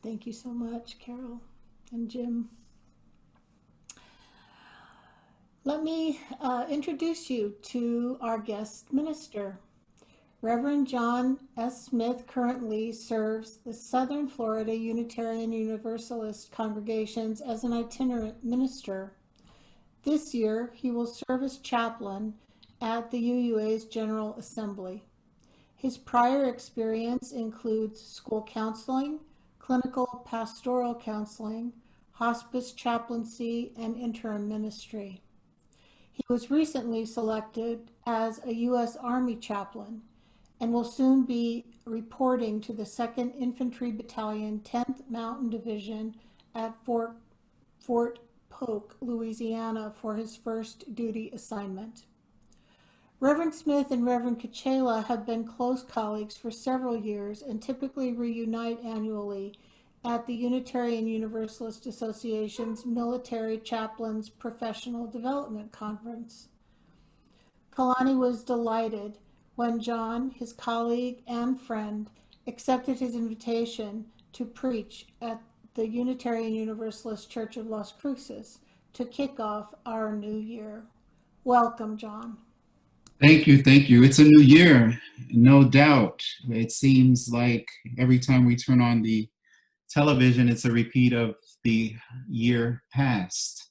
Thank you so much, Carol and Jim. Let me introduce you to our guest minister. Reverend John S. Smith currently serves the Southern Florida Unitarian Universalist congregations as an itinerant minister. This year, he will serve as chaplain at the UUA's General Assembly. His prior experience includes school counseling, clinical pastoral counseling, hospice chaplaincy, and interim ministry. He was recently selected as a U.S. Army chaplain and will soon be reporting to the 2nd Infantry Battalion, 10th Mountain Division at Fort Polk, Louisiana, for his first duty assignment. Reverend Smith and Reverend Kachela have been close colleagues for several years and typically reunite annually at the Unitarian Universalist Association's Military Chaplains Professional Development Conference. Kalani was delighted when John, his colleague and friend, accepted his invitation to preach at the Unitarian Universalist Church of Las Cruces to kick off our new year. Welcome, John. Thank you, thank you. It's a new year, no doubt. It seems like every time we turn on the television, it's a repeat of the year past.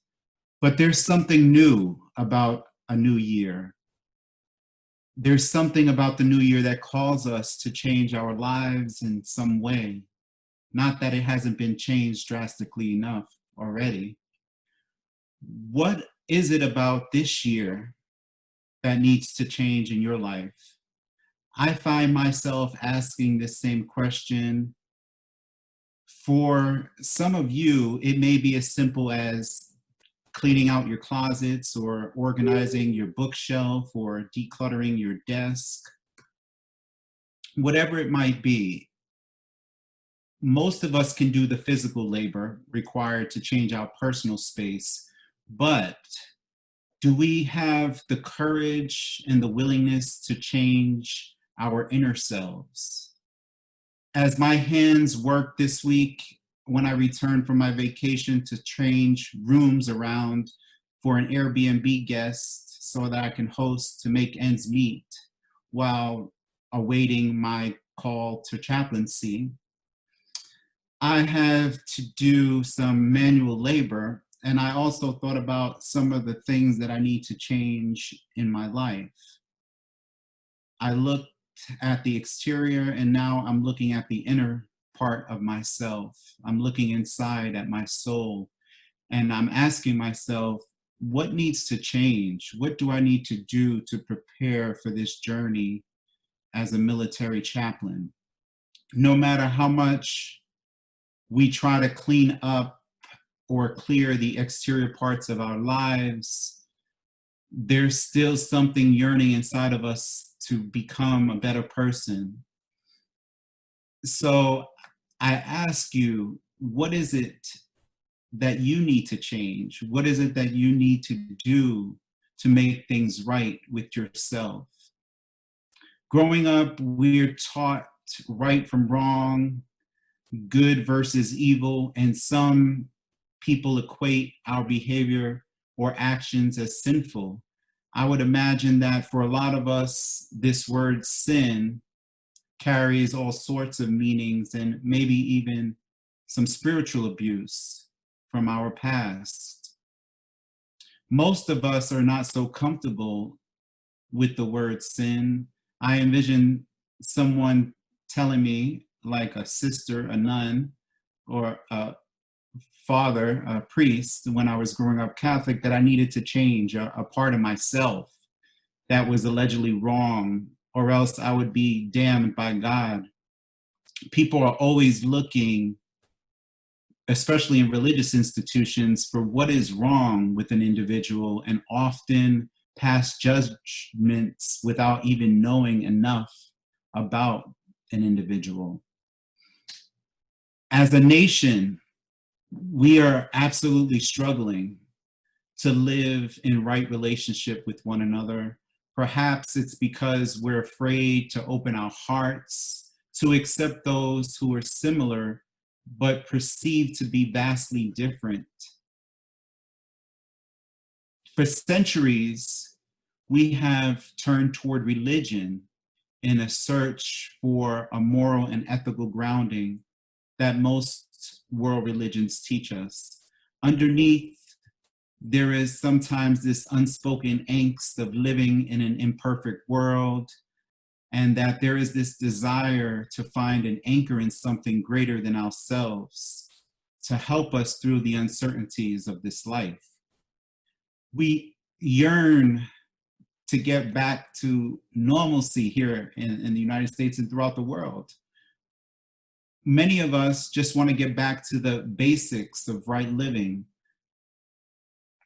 But there's something new about a new year. There's something about the new year that calls us to change our lives in some way. Not that it hasn't been changed drastically enough already. What is it about this year that needs to change in your life? I find myself asking this same question. For some of you, it may be as simple as cleaning out your closets or organizing your bookshelf or decluttering your desk. Whatever it might be, most of us can do the physical labor required to change our personal space, but do we have the courage and the willingness to change our inner selves? As my hands worked this week when I returned from my vacation to change rooms around for an Airbnb guest so that I can host to make ends meet while awaiting my call to chaplaincy, I have to do some manual labor. And I also thought about some of the things that I need to change in my life. I looked at the exterior and now I'm looking at the inner part of myself. I'm looking inside at my soul and I'm asking myself, what needs to change? What do I need to do to prepare for this journey as a military chaplain? No matter how much we try to clean up or clear the exterior parts of our lives, there's still something yearning inside of us to become a better person. So I ask you, what is it that you need to change? What is it that you need to do to make things right with yourself? Growing up, we're taught right from wrong, good versus evil, and some people equate our behavior or actions as sinful. I would imagine that for a lot of us, this word sin carries all sorts of meanings and maybe even some spiritual abuse from our past. Most of us are not so comfortable with the word sin. I envision someone telling me, like a sister, a nun, or a father, a priest, when I was growing up Catholic, that I needed to change a part of myself that was allegedly wrong, or else I would be damned by God. People are always looking, especially in religious institutions, for what is wrong with an individual and often pass judgments without even knowing enough about an individual. As a nation, we are absolutely struggling to live in right relationship with one another. Perhaps it's because we're afraid to open our hearts to accept those who are similar but perceived to be vastly different. For centuries, we have turned toward religion in a search for a moral and ethical grounding that most world religions teach us. Underneath, there is sometimes this unspoken angst of living in an imperfect world, and that there is this desire to find an anchor in something greater than ourselves to help us through the uncertainties of this life. We yearn to get back to normalcy here in the United States and throughout the world. Many of us just want to get back to the basics of right living.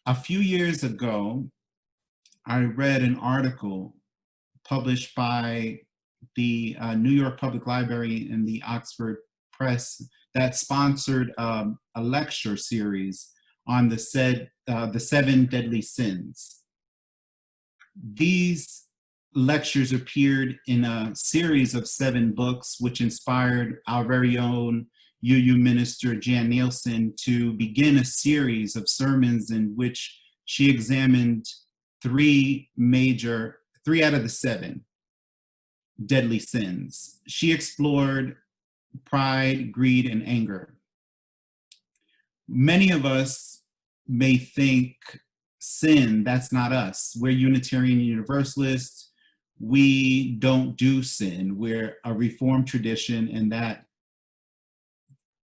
A few years ago, I read an article published by the New York Public Library and the Oxford Press that sponsored a lecture series on the seven deadly sins. These lectures appeared in a series of 7 books, which inspired our very own UU minister, Jan Nielsen, to begin a series of sermons in which she examined 3 out of the 7 deadly sins. She explored pride, greed, and anger. Many of us may think sin, that's not us. We're Unitarian Universalists. We don't do sin. We're a Reformed tradition, and that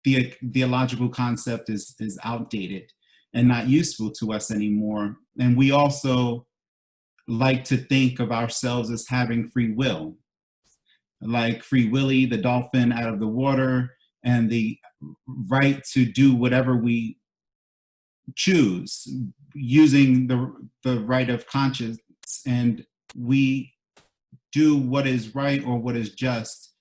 the theological concept is outdated and not useful to us anymore. And we also like to think of ourselves as having free will, like Free Willy, the dolphin out of the water, and the right to do whatever we choose using the right of conscience, and we do what is right or what is just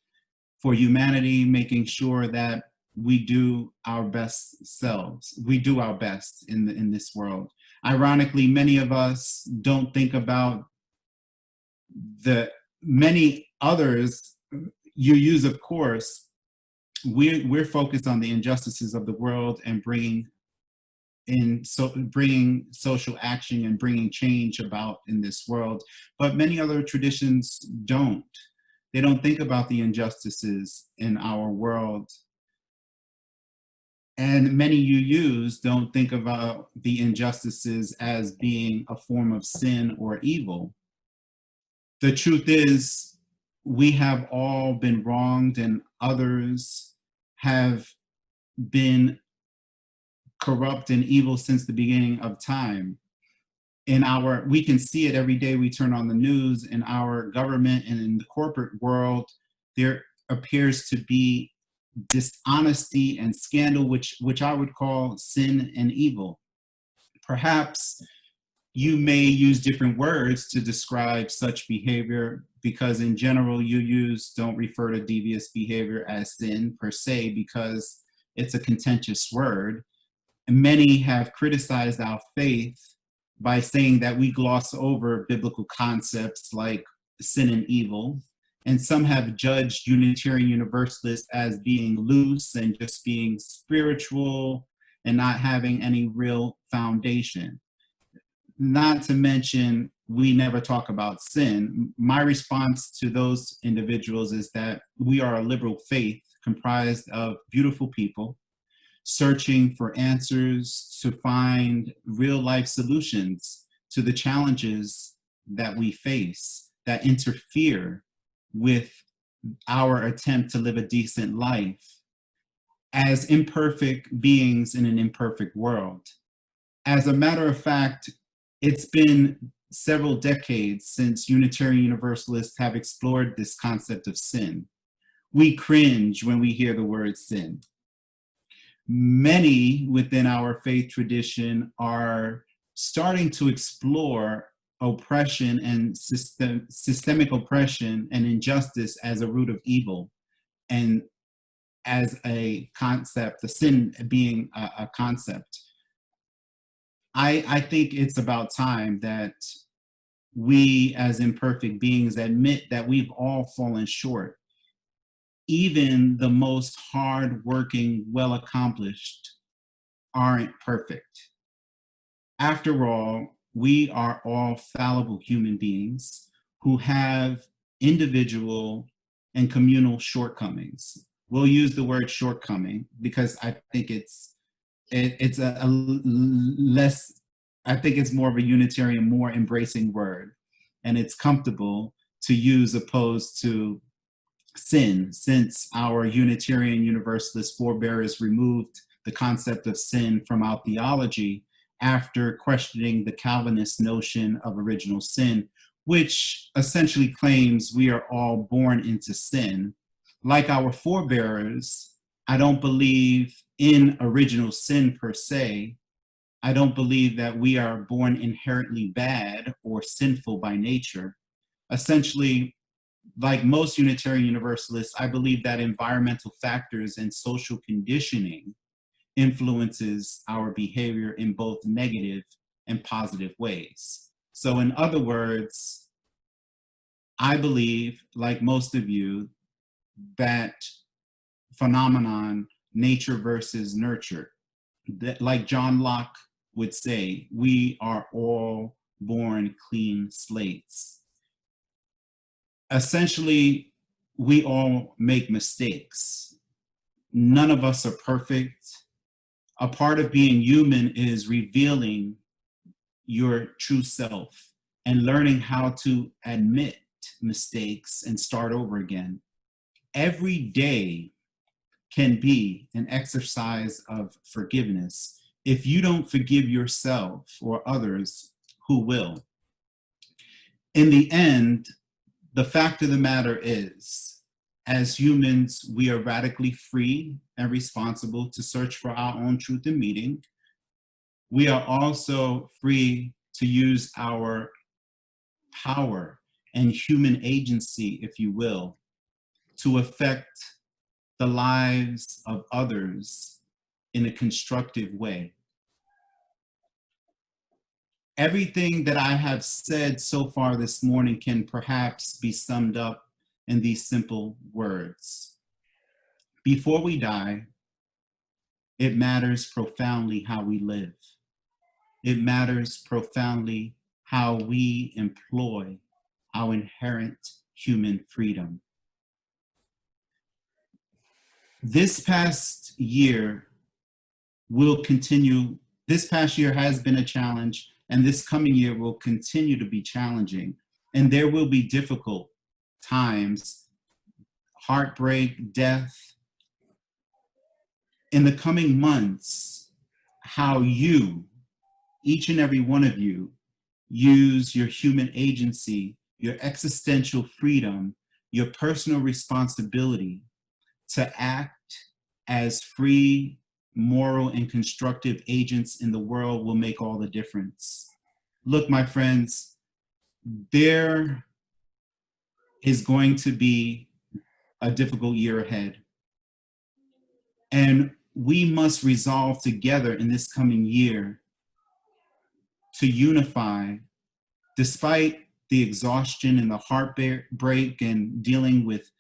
for humanity, making sure that we do our best selves. We do our best in this world. Ironically, many of us don't think about the many others. You use, of course, we're focused on the injustices of the world and bringing social action and bringing change about in this world. But many other traditions don't. They don't think about the injustices in our world. And many UUs don't think about the injustices as being a form of sin or evil. The truth is, we have all been wronged, and others have been corrupt and evil since the beginning of time. We can see it every day we turn on the news. In our government and in the corporate world, there appears to be dishonesty and scandal, which I would call sin and evil. Perhaps you may use different words to describe such behavior, because in general, UUs don't refer to devious behavior as sin per se, because it's a contentious word. And many have criticized our faith by saying that we gloss over biblical concepts like sin and evil. And some have judged Unitarian Universalists as being loose and just being spiritual and not having any real foundation. Not to mention, we never talk about sin. My response to those individuals is that we are a liberal faith comprised of beautiful people searching for answers to find real life solutions to the challenges that we face that interfere with our attempt to live a decent life as imperfect beings in an imperfect world. As a matter of fact, it's been several decades since Unitarian Universalists have explored this concept of sin. We cringe when we hear the word sin. Many within our faith tradition are starting to explore oppression and systemic oppression and injustice as a root of evil, and as a concept, the sin being a concept. I think it's about time that we as imperfect beings admit that we've all fallen short. even the most hardworking, well-accomplished aren't perfect. After all, we are all fallible human beings who have individual and communal shortcomings. We'll use the word shortcoming because I think it's a less, I think it's more of a Unitarian, more embracing word, and it's comfortable to use opposed to sin, since our Unitarian Universalist forebears removed the concept of sin from our theology after questioning the Calvinist notion of original sin, which essentially claims we are all born into sin. Like our forebearers, I don't believe in original sin per se. I don't believe that we are born inherently bad or sinful by nature. Essentially, like most Unitarian Universalists, I believe that environmental factors and social conditioning influences our behavior in both negative and positive ways. So in other words, I believe, like most of you, that phenomenon, nature versus nurture, that, like John Locke would say, we are all born clean slates. Essentially, we all make mistakes. None of us are perfect. A part of being human is revealing your true self and learning how to admit mistakes and start over again. Every day can be an exercise of forgiveness. If you don't forgive yourself or others, who will? In the end, the fact of the matter is, as humans, we are radically free and responsible to search for our own truth and meaning. We are also free to use our power and human agency, if you will, to affect the lives of others in a constructive way. Everything that I have said so far this morning can perhaps be summed up in these simple words. Before we die, it matters profoundly how we live. It matters profoundly how we employ our inherent human freedom. This past year will continue. This past year has been a challenge, and this coming year will continue to be challenging. And there will be difficult times, heartbreak, death. In the coming months, how you, each and every one of you, use your human agency, your existential freedom, your personal responsibility to act as free, moral, and constructive agents in the world will make all the difference. Look, my friends, there is going to be a difficult year ahead. And we must resolve together in this coming year to unify, despite the exhaustion and the heartbreak and dealing with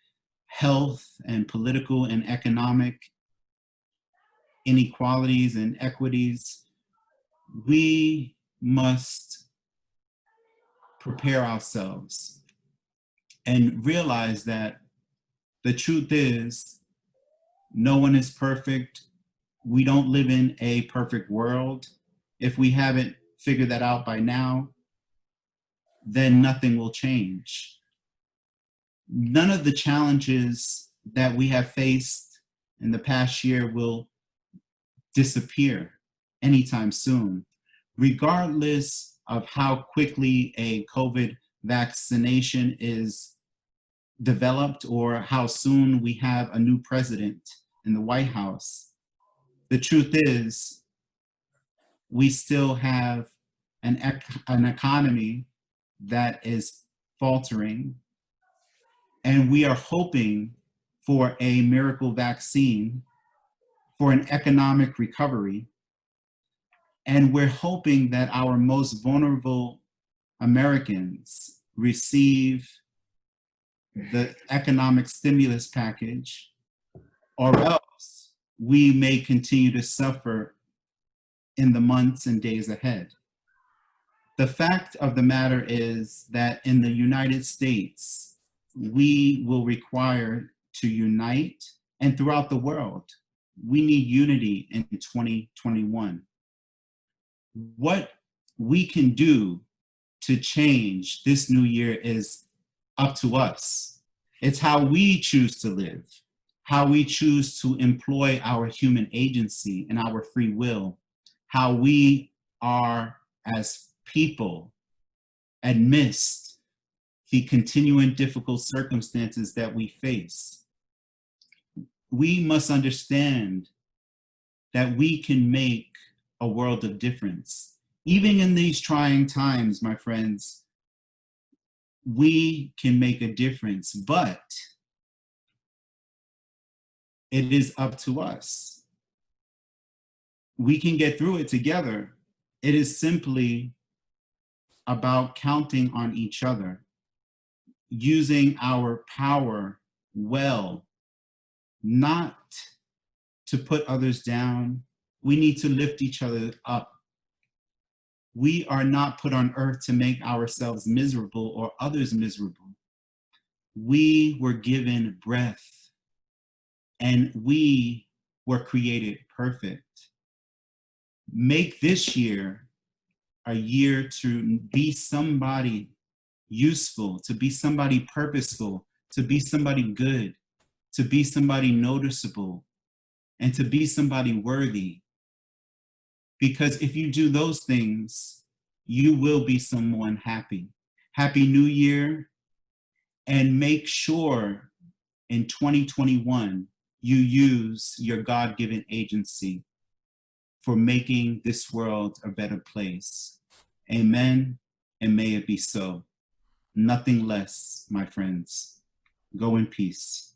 health and political and economic inequalities and equities. We must prepare ourselves and realize that the truth is, no one is perfect. We don't live in a perfect world. If we haven't figured that out by now, then nothing will change. None of the challenges that we have faced in the past year will disappear anytime soon, regardless of how quickly a COVID vaccination is developed or how soon we have a new president in the White House. The truth is, we still have an economy that is faltering, and we are hoping for a miracle vaccine, for an economic recovery, and we're hoping that our most vulnerable Americans receive the economic stimulus package, or else we may continue to suffer in the months and days ahead. The fact of the matter is that in the United States, we will require to unite, and throughout the world, we need unity in 2021. What we can do to change this new year is up to us. It's how we choose to live, how we choose to employ our human agency and our free will, how we are as people amidst the continuing difficult circumstances that we face. We must understand that we can make a world of difference. Even in these trying times, my friends, we can make a difference, but it is up to us. We can get through it together. It is simply about counting on each other, using our power well, not to put others down. We need to lift each other up. We are not put on earth to make ourselves miserable or others miserable. We were given breath and we were created perfect. Make this year a year to be somebody useful, to be somebody purposeful, to be somebody good, to be somebody noticeable, and to be somebody worthy. Because if you do those things, you will be someone happy. Happy New Year, and make sure in 2021 you use your God-given agency for making this world a better place. Amen, and may it be so. Nothing less, my friends. Go in peace.